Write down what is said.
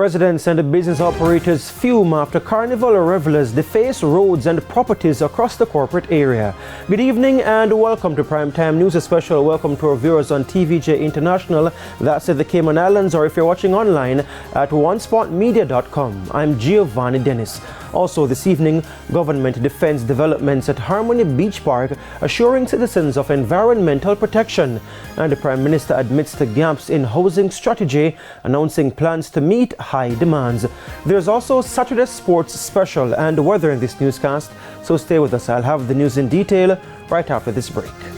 Residents and business operators fume after carnival revelers deface roads and properties across the corporate area. Good evening and welcome to Primetime News. A special welcome to our viewers on TVJ International, that's at the Cayman Islands, or if you're watching online at onespotmedia.com. I'm Giovanni Dennis. Also this evening, government defends developments at Harmony Beach Park, assuring citizens of environmental protection. And the Prime Minister admits to gaps in housing strategy, announcing plans to meet high demands. There's also Saturday Sports Special and weather in this newscast, so stay with us. I'll have the news in detail right after this break.